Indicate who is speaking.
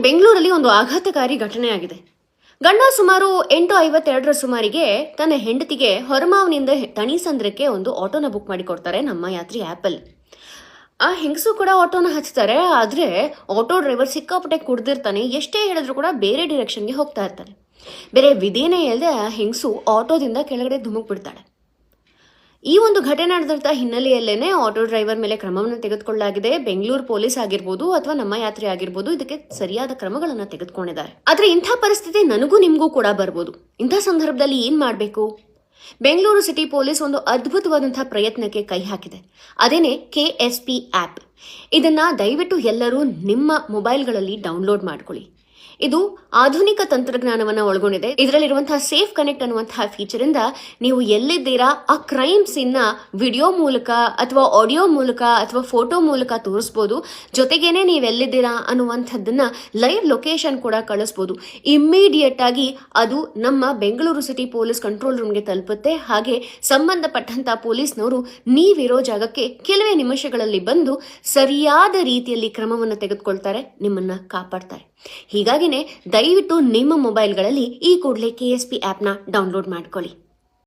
Speaker 1: ಬೆಂಗಳೂರಲ್ಲಿ ಒಂದು ಆಘಾತಕಾರಿ ಘಟನೆ ಆಗಿದೆ. ಗಂಡ ಸುಮಾರು 8:52 ಸುಮಾರಿಗೆ ತನ್ನ ಹೆಂಡತಿಗೆ ಹೊರಮಾವಿನಿಂದ ತಣಿಸಂದ್ರಕ್ಕೆ ಒಂದು ಆಟೋನ ಬುಕ್ ಮಾಡಿ ಕೊಡ್ತಾರೆ ನಮ್ಮ ಯಾತ್ರಿ ಆ್ಯಪಲ್ಲಿ. ಆ ಹೆಂಗಸು ಕೂಡ ಆಟೋನ ಹಚ್ತಾರೆ. ಆದರೆ ಆಟೋ ಡ್ರೈವರ್ ಸಿಕ್ಕಾಪಟ್ಟೆ ಕುಡ್ದಿರ್ತಾನೆ. ಎಷ್ಟೇ ಹೇಳಿದ್ರು ಕೂಡ ಬೇರೆ ಡಿರೆಕ್ಷನ್ಗೆ ಹೋಗ್ತಾ ಇರ್ತಾನೆ. ಬೇರೆ ವಿಧಿನೇ ಇಲ್ಲದೆ ಆ ಹೆಂಗಸು ಆಟೋದಿಂದ ಕೆಳಗಡೆ ಧುಮುಕ್ಬಿಡ್ತಾಳೆ. ಈ ಒಂದು ಘಟನೆ ನಡೆದಂಥ ಹಿನ್ನೆಲೆಯಲ್ಲೇನೆ ಆಟೋ ಡ್ರೈವರ್ ಮೇಲೆ ಕ್ರಮವನ್ನು ತೆಗೆದುಕೊಳ್ಳಲಾಗಿದೆ. ಬೆಂಗಳೂರು ಪೊಲೀಸ್ ಆಗಿರ್ಬೋದು ಅಥವಾ ನಮ್ಮ ಯಾತ್ರೆ ಆಗಿರ್ಬೋದು ಇದಕ್ಕೆ ಸರಿಯಾದ ಕ್ರಮಗಳನ್ನು ತೆಗೆದುಕೊಂಡಿದ್ದಾರೆ. ಆದ್ರೆ ಇಂಥ ಪರಿಸ್ಥಿತಿ ನನಗೂ ನಿಮಗೂ ಕೂಡ ಬರ್ಬೋದು. ಇಂಥ ಸಂದರ್ಭದಲ್ಲಿ ಏನ್ ಮಾಡಬೇಕು? ಬೆಂಗಳೂರು ಸಿಟಿ ಪೊಲೀಸ್ ಒಂದು ಅದ್ಭುತವಾದಂತಹ ಪ್ರಯತ್ನಕ್ಕೆ ಕೈ ಹಾಕಿದೆ. ಅದೇನೆ KSP ಆ್ಯಪ್. ಇದನ್ನ ದಯವಿಟ್ಟು ಎಲ್ಲರೂ ನಿಮ್ಮ ಮೊಬೈಲ್ಗಳಲ್ಲಿ ಡೌನ್ಲೋಡ್ ಮಾಡ್ಕೊಳ್ಳಿ. ಇದು ಆಧುನಿಕ ತಂತ್ರಜ್ಞಾನವನ್ನು ಒಳಗೊಂಡಿದೆ. ಇದರಲ್ಲಿರುವಂತಹ ಸೇಫ್ ಕನೆಕ್ಟ್ ಅನ್ನುವಂತಹ ಫೀಚರ್ ಇಂದ ನೀವು ಎಲ್ಲಿದ್ದೀರಾ ಆ ಕ್ರೈಮ್ಸ್ ಇನ್ನ ವಿಡಿಯೋ ಮೂಲಕ ಅಥವಾ ಆಡಿಯೋ ಮೂಲಕ ಅಥವಾ ಫೋಟೋ ಮೂಲಕ ತೋರಿಸ್ಬೋದು. ಜೊತೆಗೇನೆ ನೀವು ಎಲ್ಲಿದ್ದೀರಾ ಅನ್ನುವಂಥದ್ದನ್ನ ಲೈವ್ ಲೊಕೇಶನ್ ಕೂಡ ಕಳಿಸ್ಬೋದು. ಇಮ್ಮಿಡಿಯೇಟ್ ಆಗಿ ಅದು ನಮ್ಮ ಬೆಂಗಳೂರು ಸಿಟಿ ಪೊಲೀಸ್ ಕಂಟ್ರೋಲ್ ರೂಮ್ಗೆ ತಲುಪುತ್ತೆ. ಹಾಗೆ ಸಂಬಂಧಪಟ್ಟಂತ ಪೊಲೀಸ್ನವರು ನೀವಿರೋ ಜಾಗಕ್ಕೆ ಕೆಲವೇ ನಿಮಿಷಗಳಲ್ಲಿ ಬಂದು ಸರಿಯಾದ ರೀತಿಯಲ್ಲಿ ಕ್ರಮವನ್ನು ತೆಗೆದುಕೊಳ್ತಾರೆ, ನಿಮ್ಮನ್ನ ಕಾಪಾಡ್ತಾರೆ. ಹೀಗಾಗಿನೇ ದಯವಿಟ್ಟು ನಿಮ್ಮ ಮೊಬೈಲ್ಗಳಲ್ಲಿ ಈ ಕೂಡಲೇ KSP ಆ್ಯಪ್ನ ಡೌನ್ಲೋಡ್ ಮಾಡ್ಕೊಳ್ಳಿ.